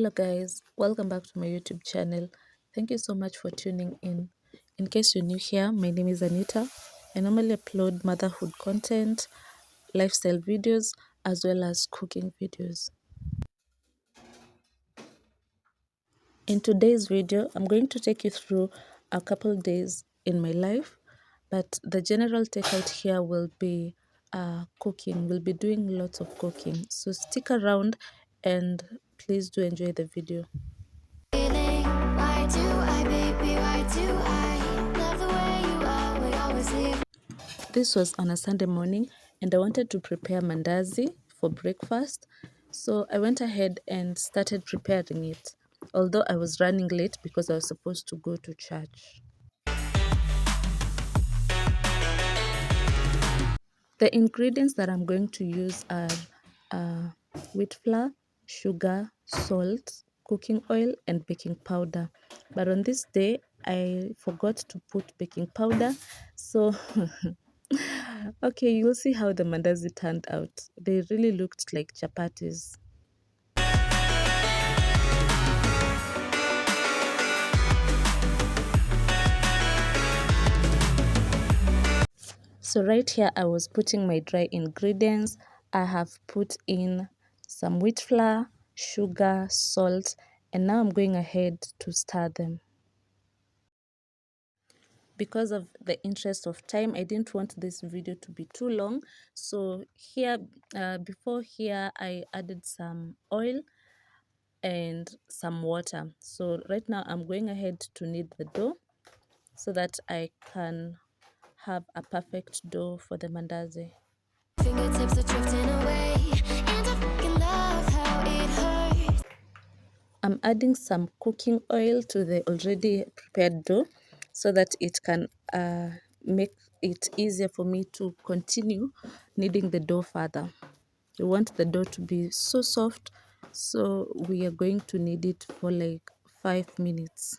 Hello guys, welcome back to my YouTube channel. Thank you so much for tuning in. In case you're new here, my name is Anita. I normally upload motherhood content, lifestyle videos, as well as cooking videos. In today's video, I'm going to take you through a couple days in my life, but the general takeout here will be cooking. We'll be doing lots of cooking. So stick around and please do enjoy the video. This was on a Sunday morning and I wanted to prepare mandazi for breakfast. So I went ahead and started preparing it, although I was running late because I was supposed to go to church. The ingredients that I'm going to use are wheat flour, sugar, salt, cooking oil, and baking powder. But on this day, I forgot to put baking powder. So, okay, you'll see how the mandazi turned out. They really looked like chapatis. So right here, I was putting my dry ingredients. I have put in some wheat flour, sugar, salt, and now I'm going ahead to stir them. Because of the interest of time, I didn't want this video to be too long. So here, before here, I added some oil and some water. So right now, I'm going ahead to knead the dough so that I can have a perfect dough for the mandazi. Fingertips are drifting away, and I fucking love how it hurts. I'm adding some cooking oil to the already prepared dough so that it can make it easier for me to continue kneading the dough further. You want the dough to be so soft, so we are going to knead it for like 5 minutes.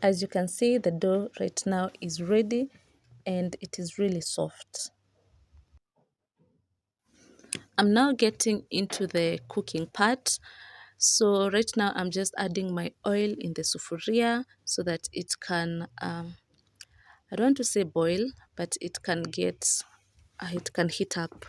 As you can see, the dough right now is ready and it is really soft. I'm now getting into the cooking part. So right now I'm just adding my oil in the sufuria so that it can, I don't want to say boil, but it can heat up.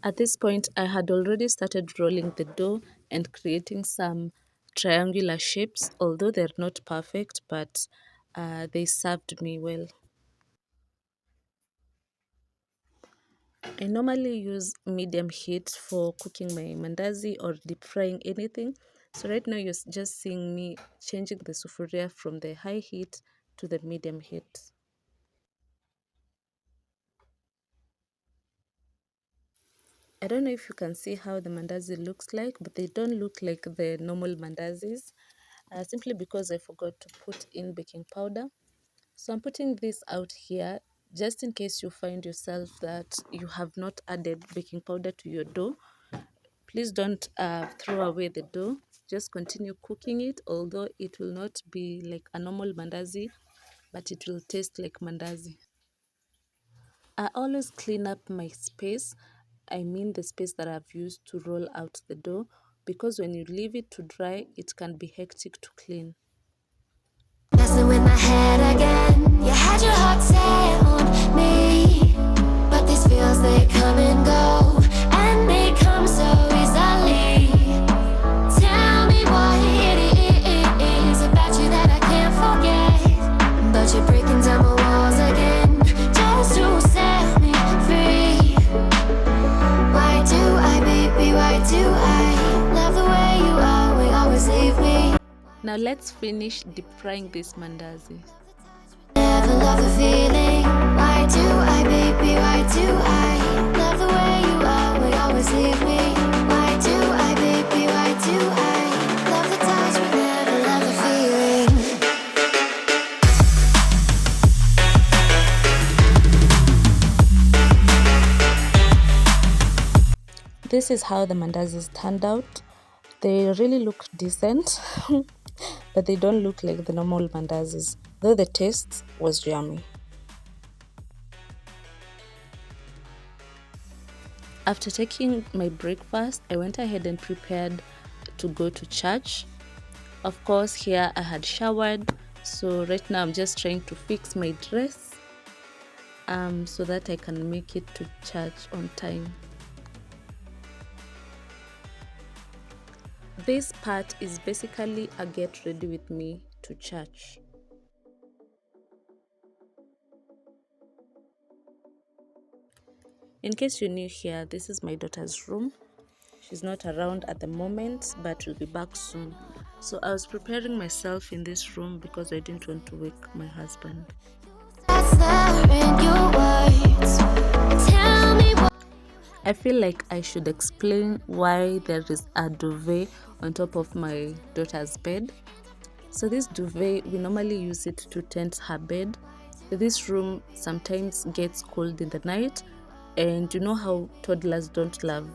At this point, I had already started rolling the dough and creating some triangular shapes, although they're not perfect, but they served me well. I normally use medium heat for cooking my mandazi or deep frying anything. So right now you're just seeing me changing the sufuria from the high heat to the medium heat. I don't know if you can see how the mandazi looks like, but they don't look like the normal mandazis, simply because I forgot to put in baking powder. So I'm putting this out here just in case you find yourself that you have not added baking powder to your dough. Please don't throw away the dough. Just continue cooking it, although it will not be like a normal mandazi, but it will taste like mandazi. I always clean up my space. I mean the space that I've used to roll out the dough, because when you leave it to dry, it can be hectic to clean. Messing with my head again. You had your heart set on me, but these feels, they come and go, and they come so easily. Tell me what it is about you that I can't forget, but you're breaking down my walls again just to set me free. Why do I, baby, why do I love the way you are, we always leave me? Now let's finish deep frying this mandazi. Never love the feeling. Why do I, baby, why do I love the way you are, we always leave me? Why do I, baby, why do I love the touch, but never love the feeling? This is how the mandazis turned out. They really look decent. but they don't look like the normal mandazis, though the taste was yummy. After taking my breakfast, I went ahead and prepared to go to church. Of course, here I had showered, so right now I'm just trying to fix my dress so that I can make it to church on time. This part is basically a get ready with me to church. In case you're new here, this is my daughter's room. She's not around at the moment, but will be back soon. So I was preparing myself in this room because I didn't want to wake my husband. I feel like I should explain why there is a duvet on top of my daughter's bed. So this duvet, we normally use it to tent her bed. This room sometimes gets cold in the night, and you know how toddlers don't love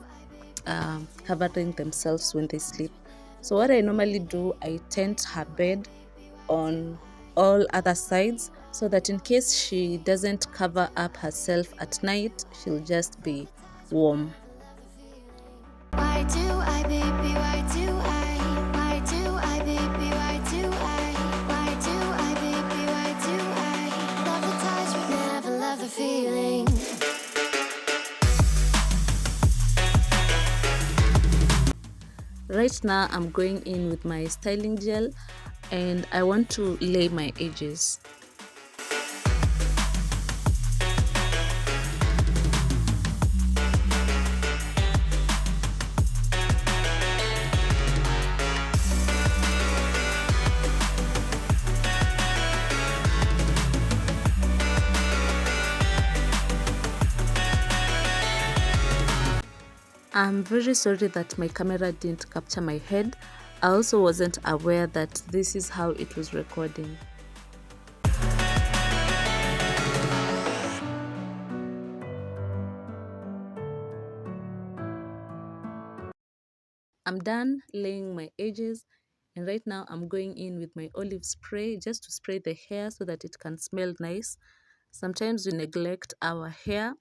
covering themselves when they sleep. So what I normally do, I tent her bed on all other sides so that in case she doesn't cover up herself at night, she'll just be warm. Why do I, baby, why do I, why do I, baby, why do I, why do I, baby, why do I love the touch but never love the feeling. Right now I'm going in with my styling gel and I want to lay my edges. I'm very sorry that my camera didn't capture my head. I also wasn't aware that this is how it was recording. I'm done laying my edges, and right now I'm going in with my olive spray just to spray the hair so that it can smell nice. Sometimes we neglect our hair.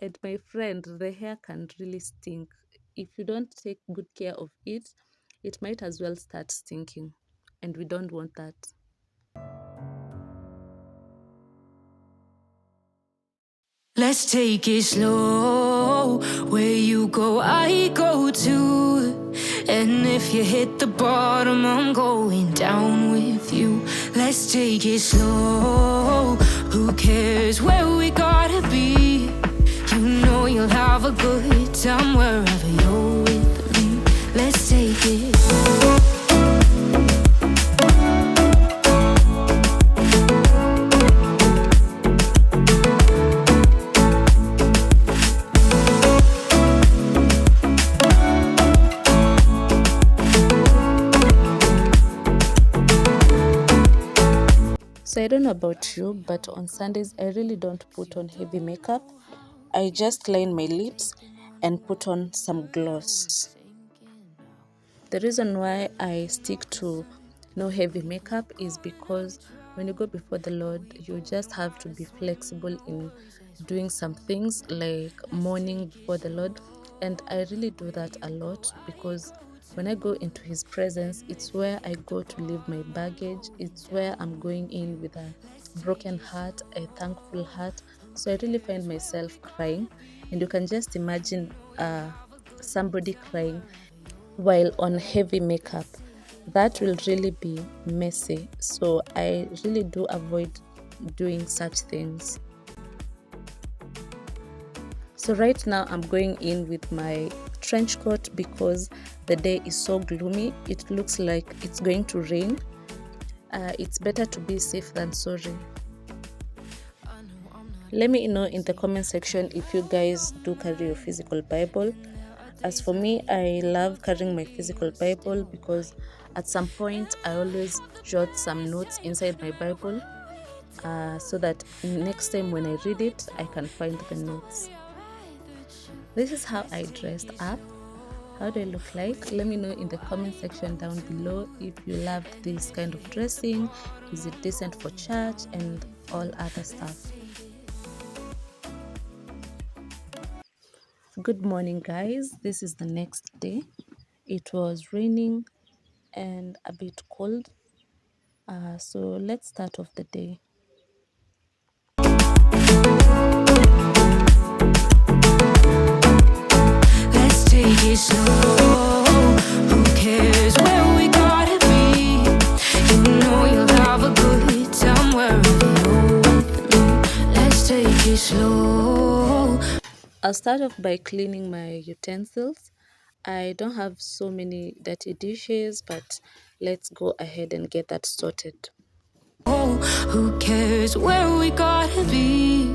And my friend, the hair can really stink. If you don't take good care of it, it might as well start stinking, and we don't want that. Let's take it slow. Where you go, I go too. And if you hit the bottom, I'm going down with you. Let's take it slow. Who cares where we gotta be? You know you'll have a good time wherever you're with me. Let's take it slow. So I don't know about you, but on Sundays I really don't put on heavy makeup. I just line my lips and put on some gloss. The reason why I stick to no heavy makeup is because when you go before the Lord, you just have to be flexible in doing some things like mourning before the Lord. And I really do that a lot because when I go into His presence, it's where I go to leave my baggage. It's where I'm going in with a broken heart, a thankful heart. So I really find myself crying, and you can just imagine somebody crying while on heavy makeup. That will really be messy. So I really do avoid doing such things. So right now I'm going in with my trench coat because the day is so gloomy. It looks like it's going to rain. It's better to be safe than sorry. Let me know in the comment section if you guys do carry your physical Bible. As for me, I love carrying my physical Bible because at some point I always jot some notes inside my Bible so that next time when I read it, I can find the notes. This is how I dressed up. How do I look like? Let me know in the comment section down below if you loved this kind of dressing. Is it decent for church and all other stuff? Good morning, guys. This is the next day. It was raining and a bit cold. So let's start off the day. Let's take it slow. Who cares where we gotta be? You know you'll have a good time wherever you're with me. Let's take it slow. I'll start off by cleaning my utensils. I don't have so many dirty dishes, but let's go ahead and get that sorted. Oh, who cares where we gotta be?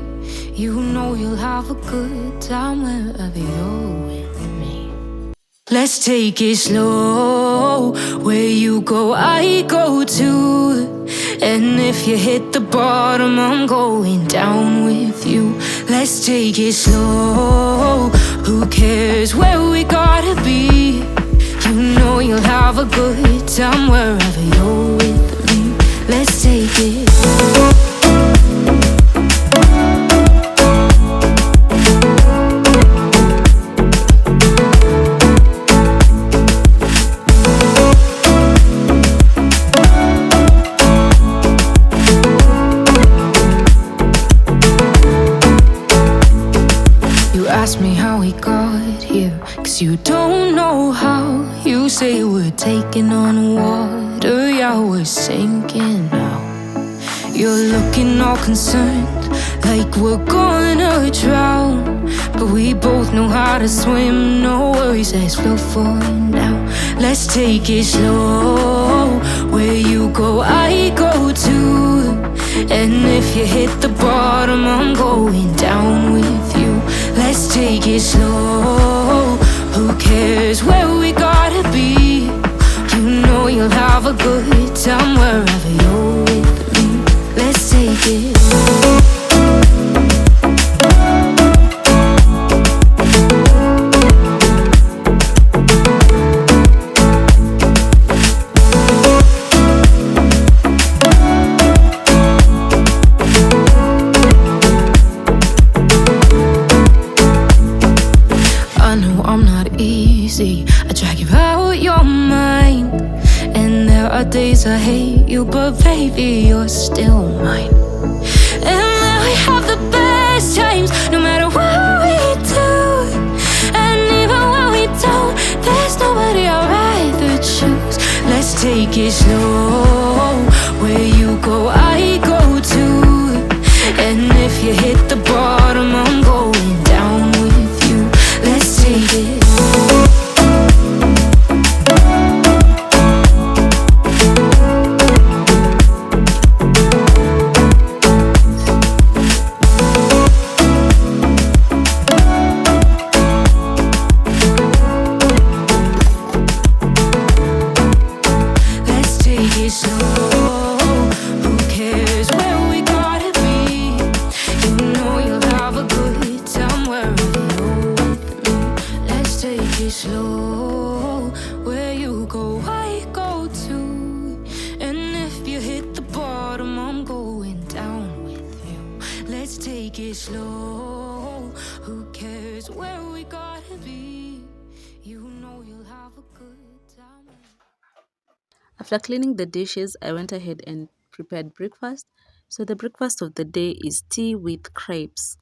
You know you'll have a good time wherever you're with me. Let's take it slow. Where you go, I go too. And if you hit the bottom, I'm going down with you. Let's take it slow. Who cares where we gotta be? You know you'll have a good time wherever you're with me. Let's take it. You ask me how we got here, 'cause you don't know how. You say we're taking on water, yeah, we're sinking now. You're looking all concerned, like we're gonna drown. But we both know how to swim, no worries, let's flow for now. Let's take it slow. Where you go, I go too. And if you hit the bottom, I'm going down with you. Let's take it slow. Who cares where we gotta be? You know you'll have a good time wherever you're with me. Let's take it. I know I'm not easy. I drag you out your mind. And there are days I hate you, but baby, you're still mine. And now we have the best times, no matter what we do. And even when we don't, there's nobody I'd rather choose. Let's take it slow. Where you go, I go too. And if you hit the bottom, I'm going down with you. Let's take it. Let's take it slow. Who cares where we gotta be? You know you'll have a good time wherever you're with me. Let's take it slow. Where you go, I go too. And if you hit the bottom, I'm going down with you. Let's take it slow. Who cares where we gotta be? You know you'll have a good time. After cleaning the dishes, I went ahead and prepared breakfast. So the breakfast of the day is tea with crepes.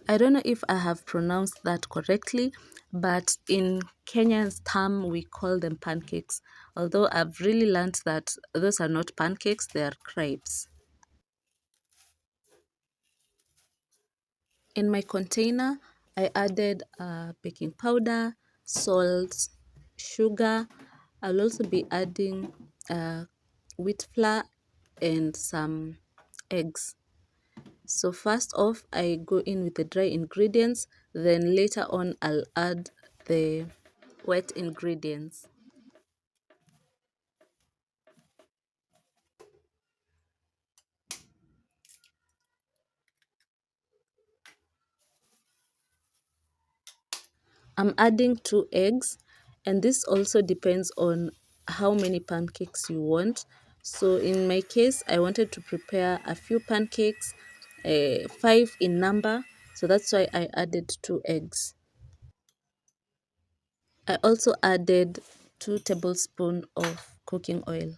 I don't know if I have pronounced that correctly, but in Kenyan's term, we call them pancakes. Although I've really learned that those are not pancakes, they are crepes. In my container, I added baking powder, salt, sugar. I'll also be adding wheat flour and some eggs. So first off, I go in with the dry ingredients, then later on I'll add the wet ingredients. I'm adding 2 eggs, and this also depends on how many pancakes you want. So in my case, I wanted to prepare a few pancakes, 5 in number, so that's why I added 2 eggs. I also added 2 tablespoons of cooking oil.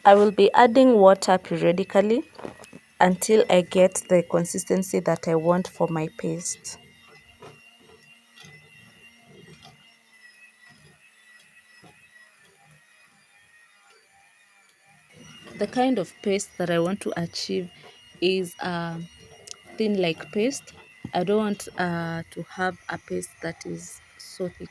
I will be adding water periodically until I get the consistency that I want for my paste. The kind of paste that I want to achieve is thin like paste. I don't want to have a paste that is so thick.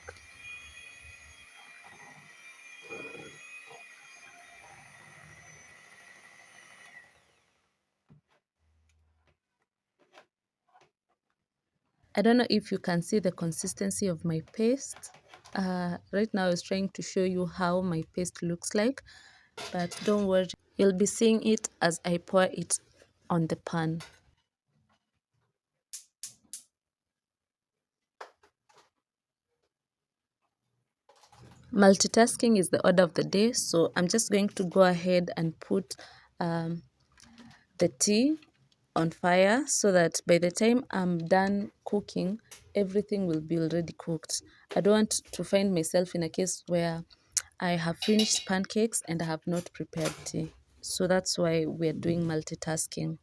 I don't know if you can see the consistency of my paste. Right now I was trying to show you how my paste looks like, but don't worry, you'll be seeing it as I pour it on the pan. Multitasking is the order of the day, so I'm just going to go ahead and put the tea on fire so that by the time I'm done cooking, everything will be already cooked. I don't want to find myself in a case where I have finished pancakes and I have not prepared tea. So that's why we're doing multitasking.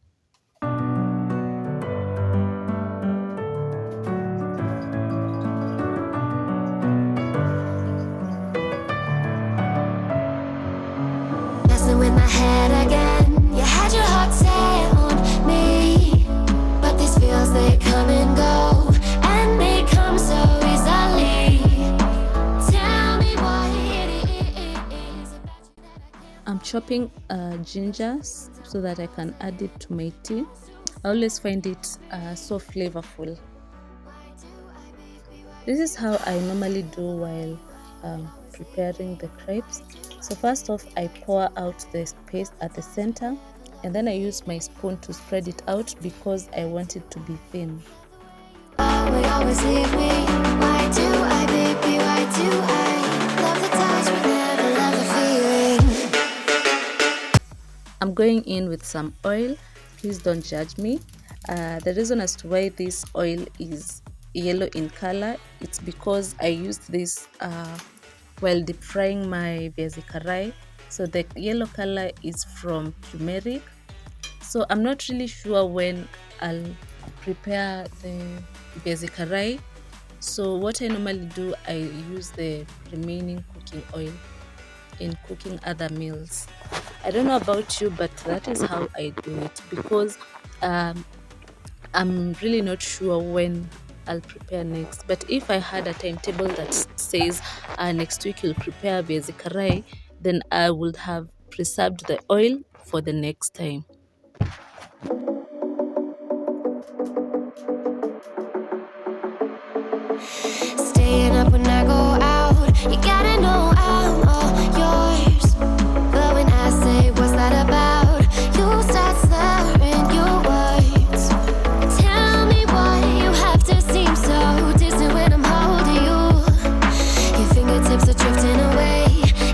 Messing with my head again. You had your heart set on me, but these feels, they come and go, and they come so easily. Tell me what it is about you that I can't. I'm chopping ginger so that I can add it to my tea. I always find it so flavorful. This is how I normally do while preparing the crepes. So first off, I pour out the paste at the center, and then I use my spoon to spread it out because I want it to be thin. We always leave me. Why do I, baby? Why do I love the touch but never love the feeling? I'm going in with some oil. Please don't judge me. The reason as to why this oil is yellow in color, it's because I used this while deep frying my viazi karai. So the yellow color is from turmeric. So I'm not really sure when I'll prepare the viazi karai. So what I normally do, I use the remaining cooking oil in cooking other meals. I don't know about you, but that is how I do it because I'm really not sure when I'll prepare next. But if I had a timetable that says next week you'll prepare viazi karai, then I would have preserved the oil for the next time. Staying up when I go out, you gotta know I'm all yours. But when I say what's that about, you start slurring your words. Tell me why you have to seem so distant when I'm holding you. Your fingertips are drifting away,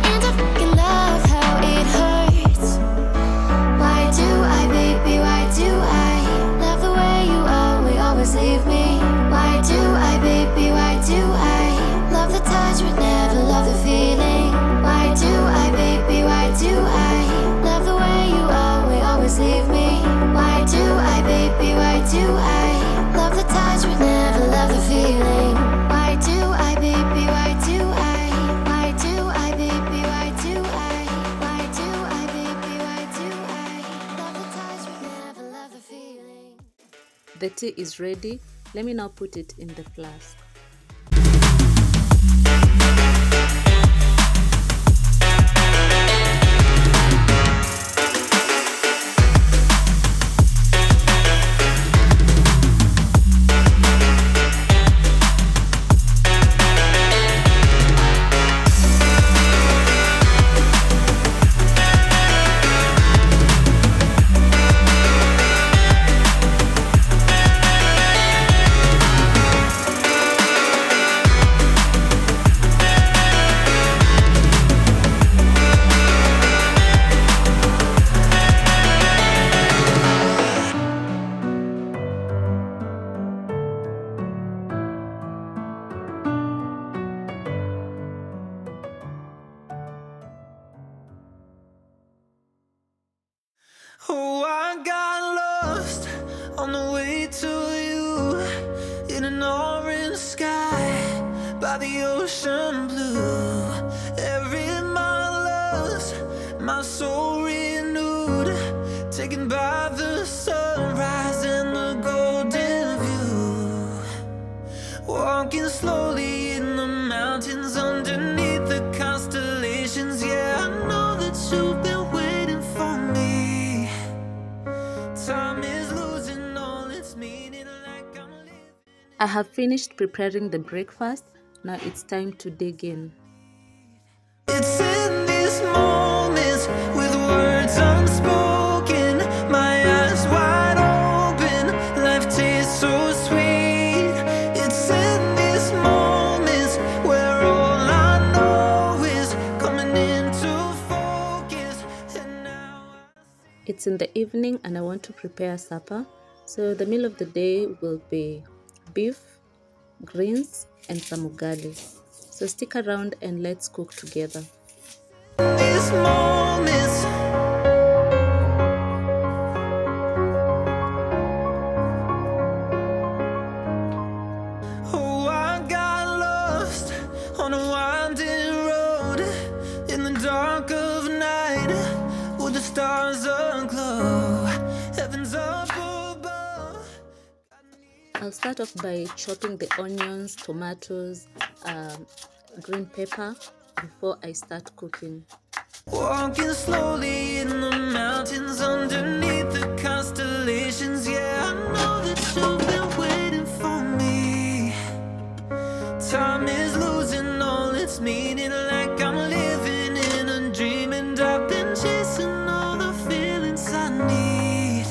and I fucking love how it hurts. Why do I, baby, why do I love the way you always leave me? Why do I, baby, why do I love the touch but never love the feeling? Why do I, baby, why do I love the way you always leave me? Why do I, baby, why do I love the touch but never love the feeling? Why do I, baby, why do I do I, baby, why do I do I, baby, why do I love the touch but never love the feeling? The tea is ready. Let me now put it in the flask. the ocean blue. Every mile lost, my soul renewed, taken by the sunrise and the golden view. Walking slowly in the mountains underneath the constellations. Yeah, I know that you've been waiting for me. Time is losing all its meaning like I'm living. I have finished preparing the breakfast. Now it's time to dig in. It's in these moments with words unspoken, my eyes wide open, life tastes so sweet. It's in these moments where all I know is coming into focus, and now It's in the evening and I want to prepare supper. So the meal of the day will be beef, greens, and some ugali. So stick around and let's cook together. these moments. Oh, I got lost on a winding road in the dark of night with the stars aglow. Heaven's up above. I'll start off by chopping the onions, tomatoes, green pepper before I start cooking. Walking slowly in the mountains underneath the constellations. Yeah, I know that you've been waiting for me. Time is losing all its meaning like I'm living in a dream, and I've been chasing all the feelings I need.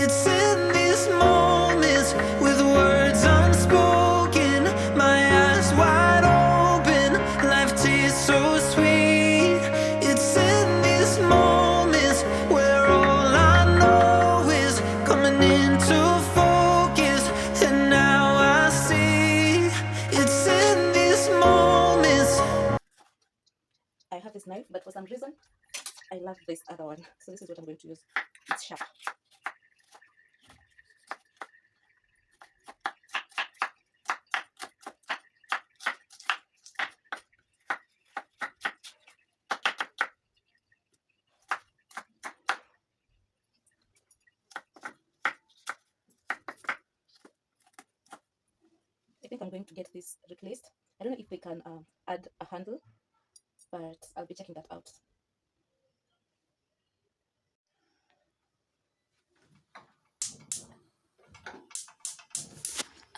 It's in these moments with words unspoken, my eyes wide open, life tastes so sweet. It's in these moments where all I know is coming into focus, and now I see. It's in these moments. I have this knife, but for some reason, I love this other one. So this is what I'm going to use. It's sharp. I think I'm going to get this replaced. I don't know if they can add a handle, but I'll be checking that out.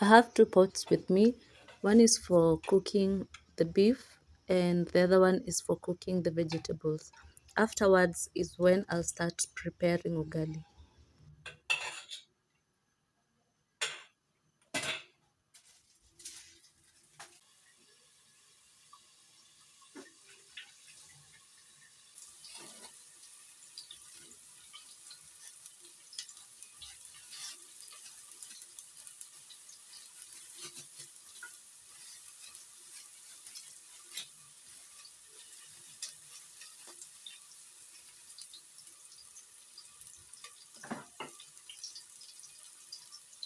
I have two pots with me. One is for cooking the beef and the other one is for cooking the vegetables. Afterwards is when I'll start preparing ugali.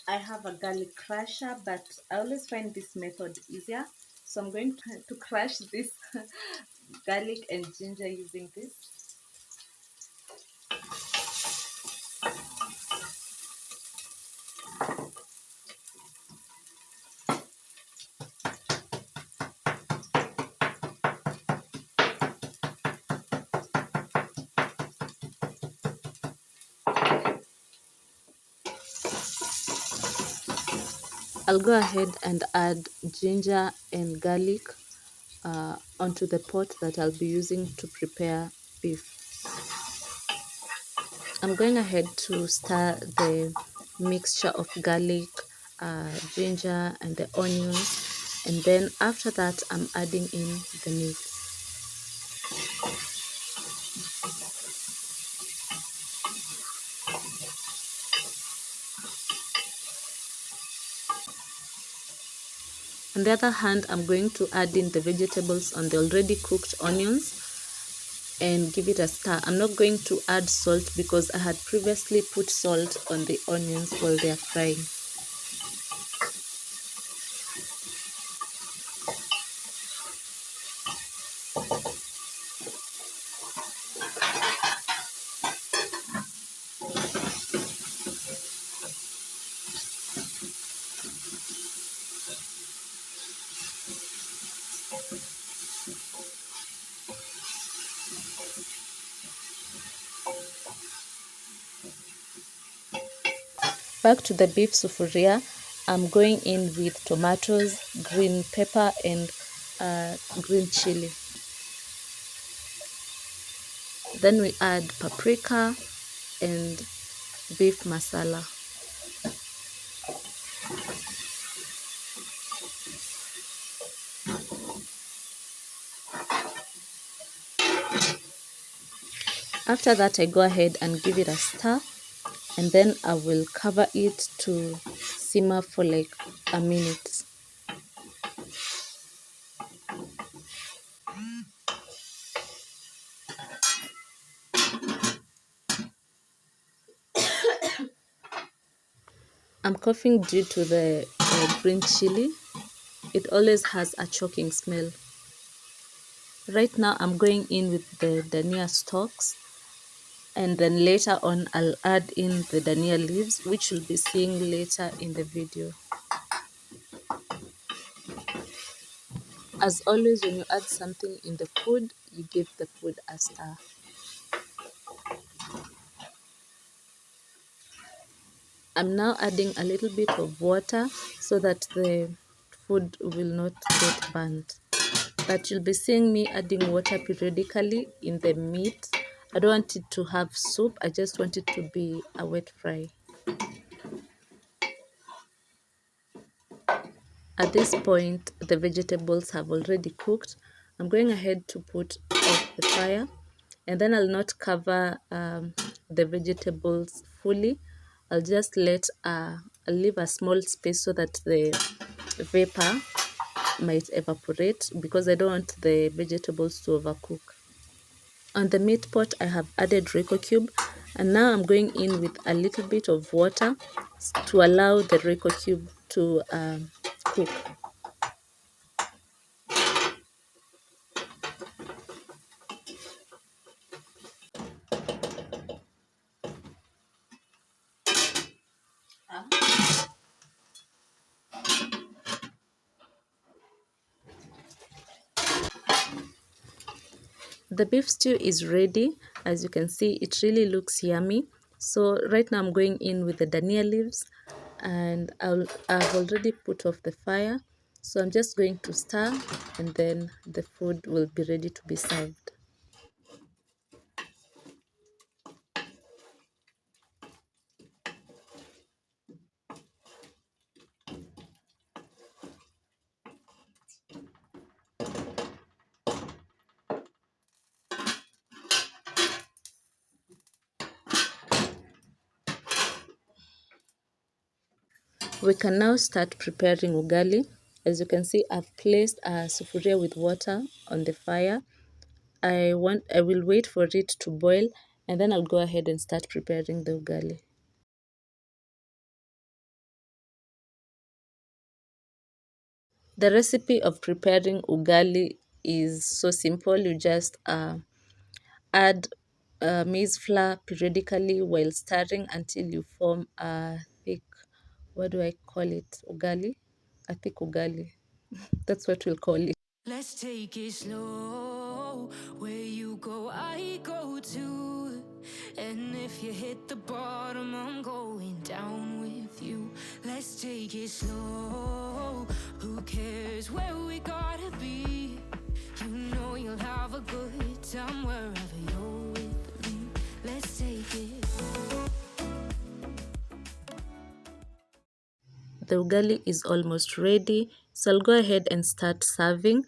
I have a garlic crusher, but I always find this method easier. So I'm going to crush this garlic and ginger using this. I'll go ahead and add ginger and garlic onto the pot that I'll be using to prepare beef. I'm going ahead to stir the mixture of garlic, ginger and the onions, and then after that I'm adding in the meat. On the other hand, I'm going to add in the vegetables on the already cooked onions and give it a stir. I'm not going to add salt because I had previously put salt on the onions while they are frying. Back to the beef sufuria, I'm going in with tomatoes, green pepper, and green chili. Then we add paprika and beef masala. After that, I go ahead and give it a stir, and then I will cover it to simmer for like a minute. I'm coughing due to the green chili. It always has a choking smell. Right now I'm going in with the dhania stalks, and then later on I'll add in the dhania leaves, which you'll be seeing later in the video. As always, when you add something in the food, you give the food a stir. I'm now adding a little bit of water so that the food will not get burnt. But you'll be seeing me adding water periodically in the meat. I don't want it to have soup, I just want it to be a wet fry. At this point, the vegetables have already cooked. I'm going ahead to put off the fire, and then I'll not cover the vegetables fully. I'll just I'll leave a small space so that the vapor might evaporate, because I don't want the vegetables to overcook. On the meat pot, I have added Royco cube, and now I'm going in with a little bit of water to allow the Royco cube to cook. The beef stew is ready. As you can see, it really looks yummy. So right now I'm going in with the dhania leaves, and I've already put off the fire. So I'm just going to stir, and then the food will be ready to be served. We can now start preparing ugali. As you can see, I've placed a sufuria with water on the fire. I will wait for it to boil, and then I'll go ahead and start preparing the ugali. The recipe of preparing ugali is so simple. You just add maize flour periodically while stirring until you form a thick, what do I call it? Ugali? A thick ugali. That's what we'll call it. Let's take it slow. Where you go, I go too. And if you hit the bottom, I'm going down with you. Let's take it slow. Who cares where we gotta be? You know you'll have a good time wherever you're with me. Let's take it. The ugali is almost ready, so I'll go ahead and start serving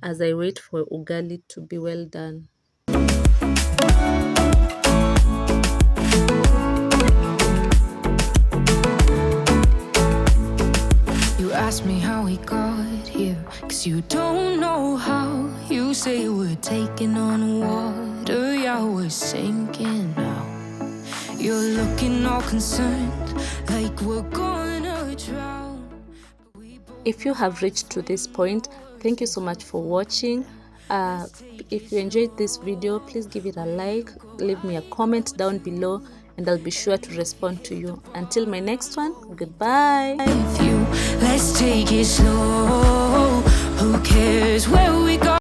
as I wait for ugali to be well done. You ask me how we got here, 'cause you don't know how. You say we're taking on water, yeah, we're sinking now. You're looking all concerned, like we're gonna drown. If you have reached to this point, thank you so much for watching. If you enjoyed this video, please give it a like, leave me a comment down below, and I'll be sure to respond to you. Until my next one, goodbye. Let's take it slow. Who cares where we go?